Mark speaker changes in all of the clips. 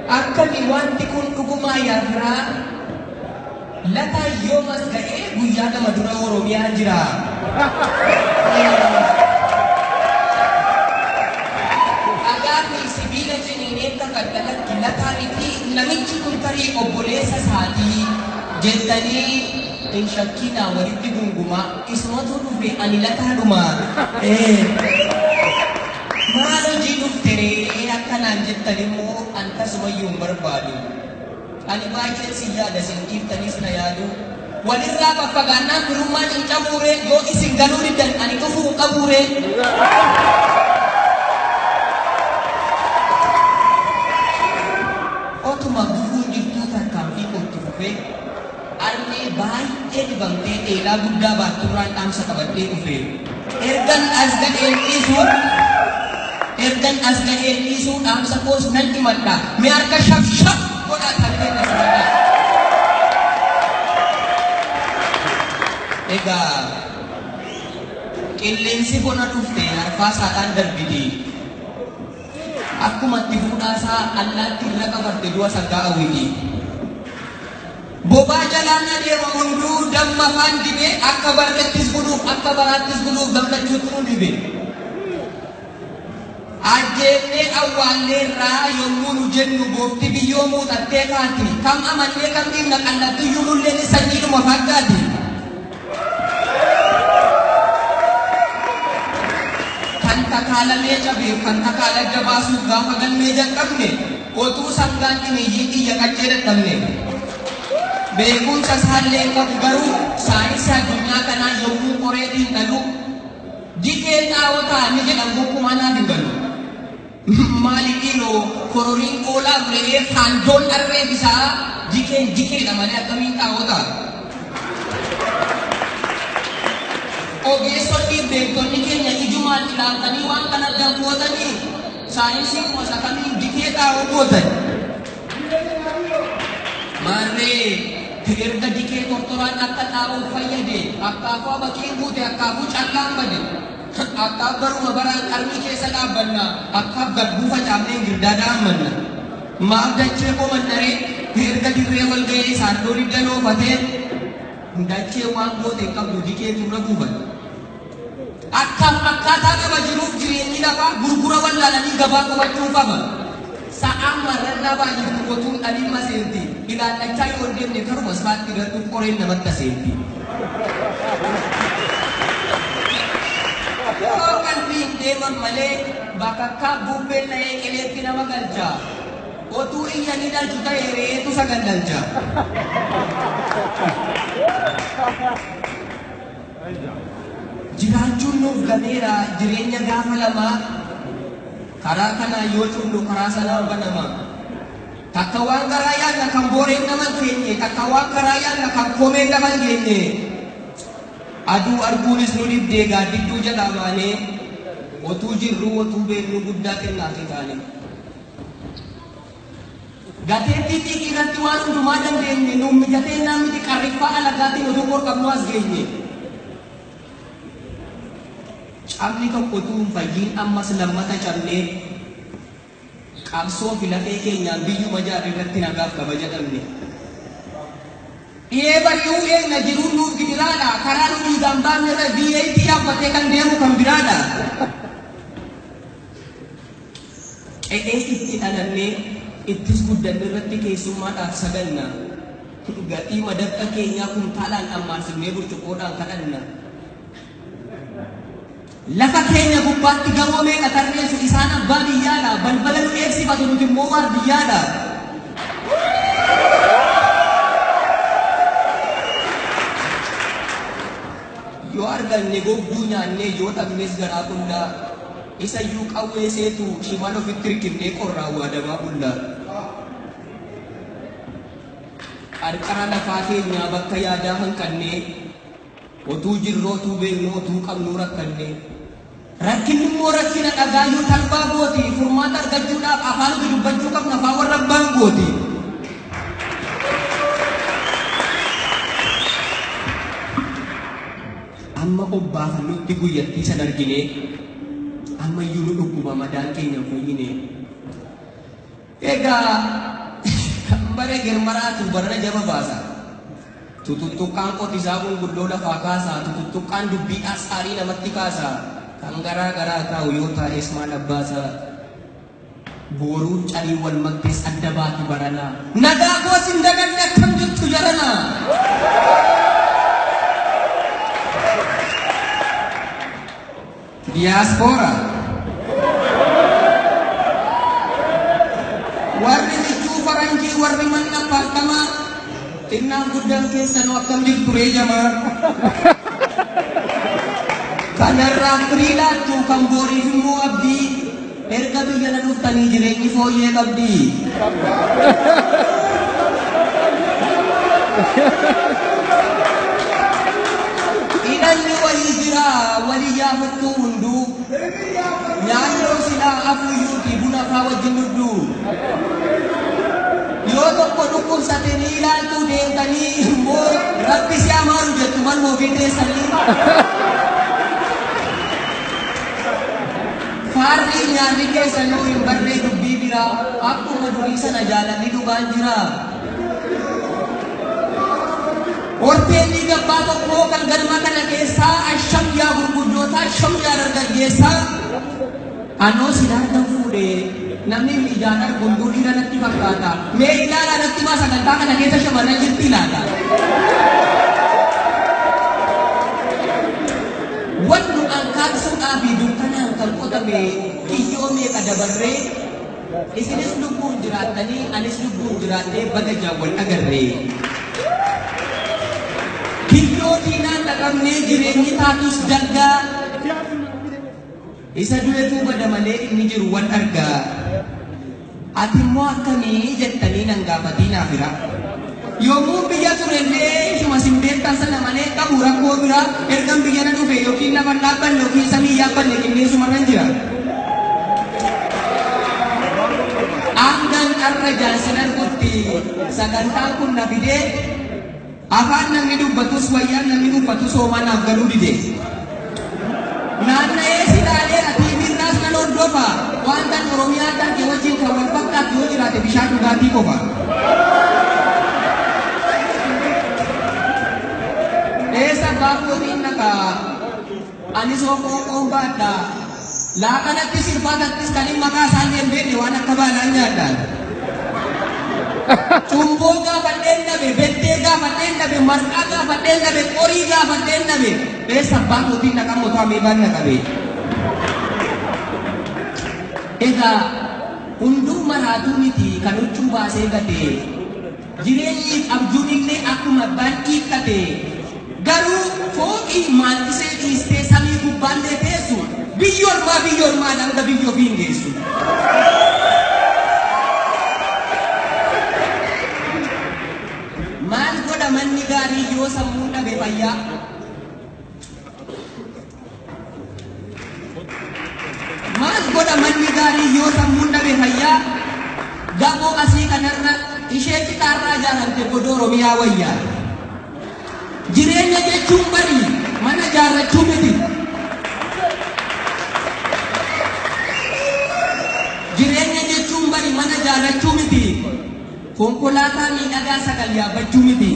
Speaker 1: Akkami wanti kun dhugumaa yaadraa lataa yoomas ga'ee guyyaa gama dura Oromiyaa jira. Agaarri sibiila ciniinee kakadalatti lataanii fi namichi kun tarii obboleessa isaatii jettanii hin shakkinaa walitti gungumaa isumatu dhufe ani lataadhuma. Maal hojii dhufteree akkanaan jettan immoo an tasumayyuu hin barbaadu. Ani baay'een si yaada isin dhiiftanis na yaadu. Walirraa faffagaannaan firummaan hin cabuure yoo isin galuu diddan ani dhufuu hin qabuure. Otuma gufuun jirtuu tarkaanfii kootti fufee armee baay'ee dibamtee dheelaa guddaa baatturraan dhaamsa qabadhee dhufe. Ergan as ga'een dhiisuu dhaamsa koos nan himadha. Mee harka shaf godhaa tarree na simadha. Egaa qilleensi bona dhufte arfaasaadhaan darbiti. Akkuma itti fuudhaasaa allaatti irra qabarte du'a sangaa hawwiti. Bobaa jalaan adeema hunduu damma afaan dibee akka barreettis buluuf akka baraattis buluuf gammachuutu nu dibe. Ajjeefnee awwaalleerraa yommuu nu jennu goofti biyyoo muuxattee kaati. Kam amannee kam dhiibna qallattiyyuu nulleen sanyiidhuma fakkaati. Kan takaalamee cabeef kan takaala jabaasuuf gaafa galmee jalqabne otuu sangaan dhiniyyii xiyya qaccee dadhabne. Beekumsa isaallee qabu garuu saayinsii addunyaa kanaa yommuu qoree xiinxalu dikee xaawotaa ni jedhan gonkumaa naaf hin galu. Maaliifiloo kororiin qoolaaf re'ee faandoon dharree bisaa dikeedha malee akkamiin xaawota. Ogeessonni beektonni keenya ijumaan ilaaltanii waan kana danfootanii saayinsiin gosa kamiin dikee xaawoo gootan. Maarree erga dikee tortoraan akka xaawoo fayyade akkaafuu bakiin guute akkaafuu callaan bade. Akkaaf baruma baraan qarmii keessa dhaabbanna akkaaf garbuu facaafnee girdaadhaa hammanna. Maaf dachee komannaree erga dirree wal ga'ee saandoo hidda loofatee dachee waan goote qabdu dikee turra guuban. Akkaataa qaba jiruuf jireenyi lafaa gurgura wallaalanii gabaa qabachuu qaba. Sa'aan marrannaa baay'ee qotuun dhaliin seenti. Ilaallachaa yoo deemne karuma isaatti irratti qoreen namatti seenti. Yoo qalbiin deeman malee bakka bubbeen ta'ee qileetti nama galcha. Otuu iyyanii dhalchu ta'ee re'eetu sagal dhalcha. Jiraachuun nuuf gameera jireenya gaafa lamaa karaa kanaa yoo cundu karaa sanaa banama. Takka waan karaa yaadna kan booreen naman keenye takka waan karaa yaadna kan koomeen naman keenye. Aduu arguunis nu dibdee gaaddidduu jalaa baanee otuu jirru otuu beeknu guddaa kennaaf taane. Gateettii xiqqii irratti waan hundumaa dandeenye nuun mijatee namni qarriffaa alagaatiin oduu qorqabnu as geenye. Cabni tokko utuu hin fayyiin ammas lammata cabnee qabsoo filatee keenyaan biyyuma jaarri irratti nagaaf qaba jedhamne. Dhiyee baryuu eegna jiruun nuuf gidiraadha. Karaa nu dhiigaan baafne irra biyyee itti yaabbatee kan deemu kan biraadha. Qe'ee itti dhalannee ittis guddanne irratti keessummaadhaaf saganna. Gatii madaqqa keenyaa kuntaalaan ammaasifnee burcuqqoodhaan kadhanna. Lafa keenya gubbaatti gamoo meeqa tarreessu isaan abbaa biyyaadha. Balbala nu eegsifatu nuti immoo waardiyyaadha. Yoo arganne gogguu nyaannee yoo dhabnes garaa qullaa isayyuu qawwee seetu shimala ofitti hirkifnee qorraa waadamaa qullaa. Qarqara lafaa keenyaa bakka yaadaa hanqannee otuu jirru otuu beeknu otuu qabnu rakkannee. Rakkinni immoo rakkina dhagaa yoo talbaa gooti furmaata argachuudhaaf afaan dubbachuu qabna afaan warra abbaan gooti. Amma obbaafannutti guyyattii san argine amma iyyuu nu dhukkuba Hunduma madaan keenya fayyine. Egaa kan bare girmaraatu barana jaba baasa. Tututtuqqaan qotisaa gurguddoo lafaa kaasaa. Tututtuqqaan dubbii asaarii namatti kaasaa. Kan garaa garaa taa'u yoo taa'es maal abbaasaa. Boruu carii wal maktees adda baati baranaa. Nagaa goos hin daganne akkam jirtu jaranaa. Diaspora. Warri michuu faranjii warri manna paartamaa xinnaan guddaan keessanuu akkam jirtu ree jamaa. Kanarraa firii laattuu kan booriif immoo abdii erga biyya na dhuftanii jireenyi fooyyee qabdi. Hidhanni walii jira walii yaafattuu hunduu nyaannoo silaa afuuyyuuti buna faa wajjin dhudduu. Yoo tokko dhukkubsate ni ilaaltuu deemtanii immoo rabbi si amaaru jettu malmoo ofii teessanii. Faarri nyaanni keessanuu hin barree dubbii biraa akkuma durii sana jaalalli dhugaan jira. Hoteelli gabbaa tokkoo kan galma kana keessaa asham yaa gurguddoota asham yaa dargaggeessaa. Anoo silaata fuudhee namni ijaan arguun dhiira natti fakkaata. Mee ilaalaa natti maa sagantaa kana keessa shamarran jirti ilaala. Wannu ankaaqsuudhaa fi dukkanaan kan qotame kiyyoo meeqa dabarree isinis lubbuun jiraattanii anis lubbuun jiraadhee baga jaawwal agarree. Kiyyoo diinaan dhaqabnee jireenyi taatus dalgaa isa du'eetu bada malee inni jiru wal argaa. Ati immoo akkamii jettanii nan gaafatiinaaf jira. Yommuu biyya turellee ishuma simbeettan sana malee qabu rakkoo biraa ergan biyya na dhufe yookiin lafa dhaabbanne yookiin samii yaabbanne qilleensuma jiran. Aangaan qarra jaansin argutti sagantaan kun na fidee afaan namni dubbatus wayyaan namni dubbatus hoomanaaf galuu dide. Naanna'ee silaalee ati birraas nan hordofa wanta Oromiyaa taate wajjin kan wal fakkaatu yoo jiraate bishaan dhugaatii qofa. Eessa baakootiin nakaa anis hoqooqoon baadha laakanatti sirfaatattis kan hin maqaa isaallee hin beekne waan akka baanaan nyaadhaan. Cumboo gaafadheen dhabe, beddee gaafadheen dhabe, marqaa gaafadheen dhabe, qorii gaafadheen dhabe. Eessa baakootiin naqaa motaa meeqaan naqabe. Egaa hunduu maraatuu miti kan huccuu baasee gatee jireenyi abjuun illee akkuma abbaan hiikkate. Garuu fooqii maal'isee dhiistee samii gubbaallee teessu biyya ormaa hanga biyya ofii hin geessu. Maal godha manni gaarii yoo sammuun dhabe fayyaa? Maal godha manni gaarii yoo sammuun dhabe fayyaa? Gamoo asii kanarra ishee citaarraa ijaaramte godoo Oromiyaa wayyaa. Jireenya jechuun bari mana jaarrachuu miti. Jireenya jechuun bari mana jaarrachuu miti. Konkolaataa miidhagaa sagal yaabbachuu miti.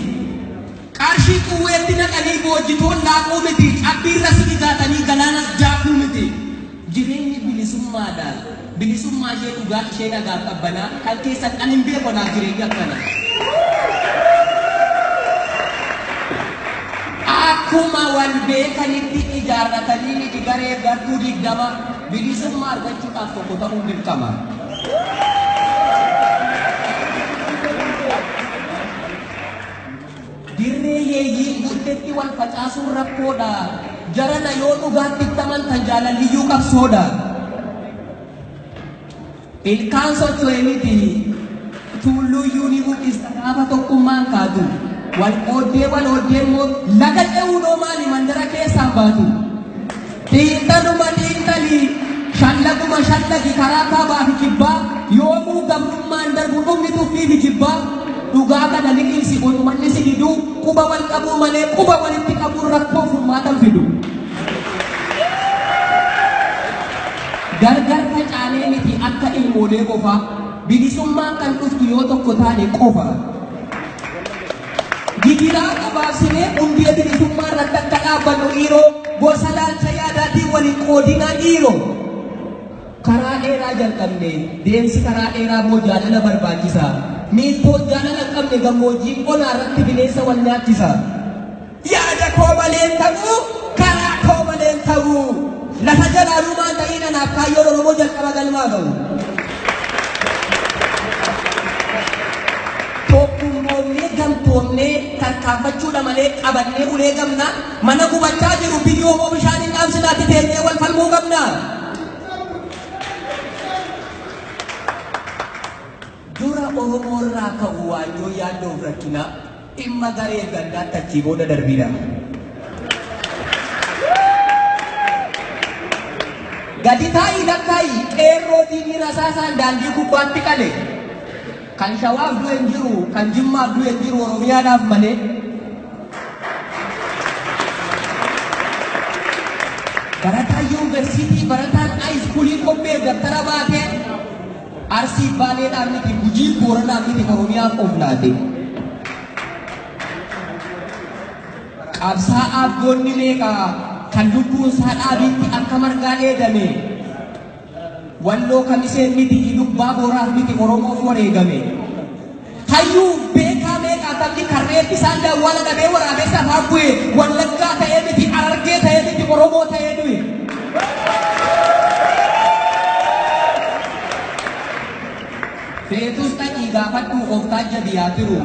Speaker 1: Qarshii quwweetti naqanii boojjitoon laaquu miti. Cabbiirra sigigaatanii galaana jaakuu miti. Jireenyi bilisummaadha. Bilisummaa ishee dhugaa ishee dhagaa qabbanaa kan keessan an hin beekonaa jireenya akkana. Akkuma wal beekanitti ijaarratanii miti garee gartuu digdama bilisummaa argachuudhaaf tokko ta'uu dirqama. Dirree yeeyyiin guddetti wal facaasuun rakkoodha. Jarana yoo dhugaatti tamantan jaalaliyyuu qabsoodha. Ilkaan socho'ee miti tulluyyuu ni mul'ista gaafa tokkummaan kaatu. Wal qooddee immoo laga dhe'uudhoo maali mandara keessaan baatu. Xiinxaluma xiinxalii shallaguma shallagi karaa kaabaa fi kibbaa yoomuu gabrummaan darbu dhumni tuffii fi jibbaa. Dhugaa kana liqimsi otumanni si diduu quba wal qabuu malee quba walitti qabuun rakkoo furmaatan fidu. Gargar goonee qofa bilisummaan kan dhuftu yoo tokko taane qofa. Gidiraa qabaabsinee hundee bilisummaa irratti akka dhaabbannu dhiiroo gosa laalcha yaadaatiin waliin qoodinaa dhiiroo. Karaa dheeraa jalqabne deemsi karaa dheeraa moo jaalala barbaachisa. Miiltoon jaalala hin qabne gammoojjii onaa irratti bineensa wal nyaachisa. Yaada koo malee ta'uu karaa koo malee ta'uu lafa jalaalumaan ta'ii nanaaf kaayyoon Oromoo jalqaba galmaa ga'u. Tokkummoomnee gamtoomnee tarkaanfachuudha malee qabannee ulee gamna mana gubachaa jiru biyyoo moo bishaan hin dhaamsinaatti teenyee wal falmuu qabna. Dura Oromoo irraa ka'u waanjoo yaaddoo rakkina dhimma garee gandaatti achii booda darbina. Gadi taa'ii lakkaa'ii qeerroo diinii rasaasaan daandii gubbaatti qale. Kan Shawaaf du'e hin jiru, kan Jimmaaf du'e hin jiru Oromiyaadhaaf malee. Barataan yuunivarsiitii, barataan haayiskuulii qophee daftara baatee Arsii Baaleedhaan miti, Gujii Booranaan miti Oromiyaaf qoflaate. Qabsaa'aaf goonni meeqaa kan lubbuun isaa dhaabiitti akka margaa dheedame. Walloo kamiseen miti Ilubbaa Booraaf miti Oromoof wareegame. Hayyuu beekaa meeqaa taphni karreetti isaan daawwala dhabee waraabessaaf hafbu'e. Wallaggaa ta'ee miti Harargee ta'ee miti Oromoo ta'ee du'e. Feetus dhaqii gaafadhu gooftaa jabiyaa jiru.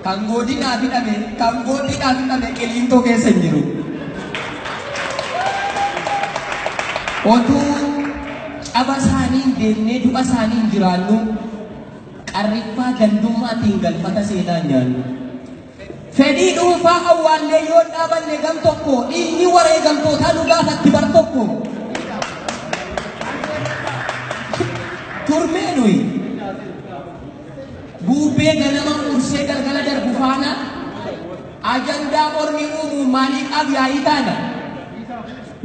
Speaker 1: Kan godinaaf hidhame qiliintoo keessa hin jiru. Otuu caba isaanii deemnee du'a isaanii hin jiraannu qarriffaa gandummaatiin galfata seenaa nyaannu. Fedhii dhuunfaa awwaallee yoo dhaabanne gam tokko dhiigni wareegamtootaa nu gaafatti bar tokko. Turmee nuyi buupee ganama ursee galgala darbu faana ajandaa mormii uumuu maaliif abyaayii taana.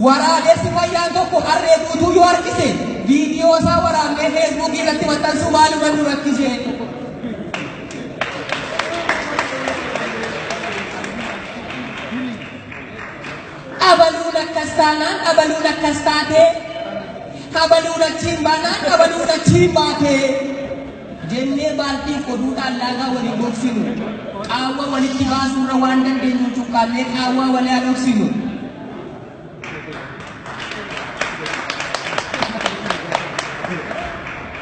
Speaker 1: Waraabessi fayyaan tokko harree guutuu yoo harkise viidiyoo isaa waraabnee feesbuukii irratti maxxansuu maaluma nu rakkise. Abaluun akkas taanaan abaluun akkas taatee abaluun achiin baanaan abaluun achiin baatee jennee baaltii qoduudhaan laagaa walii dhoksinu qaawwa walitti baasuurra waan dandeenyu cuqqaallee qaawwa walii dhoksinu.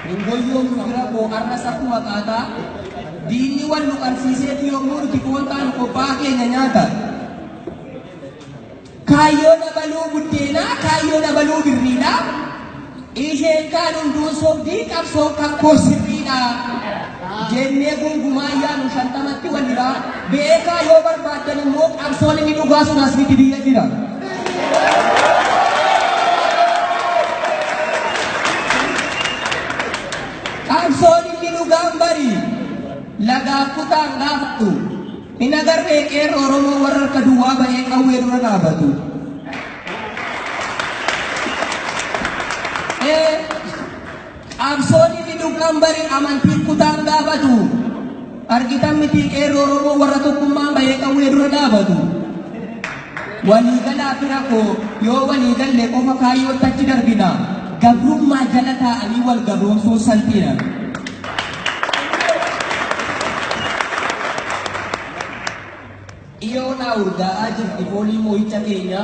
Speaker 1: Ngoyyoo bira koo arras akkuma qaataa diinni wal nu qarsiiseeti yommuu nuti koontaan qophaa'a keenya nyaata. Kaayyoo dabaluu buddeenaa kaayyoo dabaluu birriidha. Isheen kaan hunduun sobdii qabsoon kakkoo sirriidha. Jennee gungumaa yaanu 50tti walirraa beekaa yoo barbaaddan immoo qabsoon inni dhugaa sun as miti biyya jira. Qabsoon inni dhugaan bari lagaaf kutaan gaafatu hin agarree qeerroo Oromoo warra harka duwwaa bahee qawwee dura dhaabatu. Qabsoon inni dhugaan bari amantii kutaan gaafatu argitan miti qeerroo Oromoo warra tokkummaan bahee qawwee dura dhaabatu. Waliigalaa fira koo yoo waliigalle qofa kaayyootti achi darbina. Gabrummaa jala taa'anii wal gabroomsuu salphina. Iyoonaa urgaa'aa jirti foolii moo'icha keenya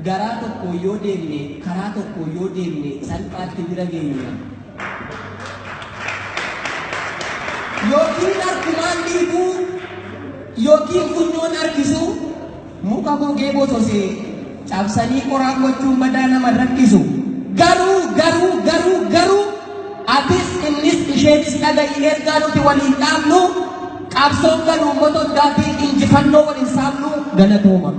Speaker 1: garaa tokko yoo deemne karaa tokko yoo deemne salphaatti bira geenya. Yookiin harkumaan dhiibuu yookiin funyoon harkisu muka gogee bososee cabsanii qoraan gochuun badaa nama rakkisu. Garuu atis innis isheenis dhaga'i ergaa nuti waliin dhaabnu qabsoon galuu motoddaatiin injifannoo waliin saamnu galatooma.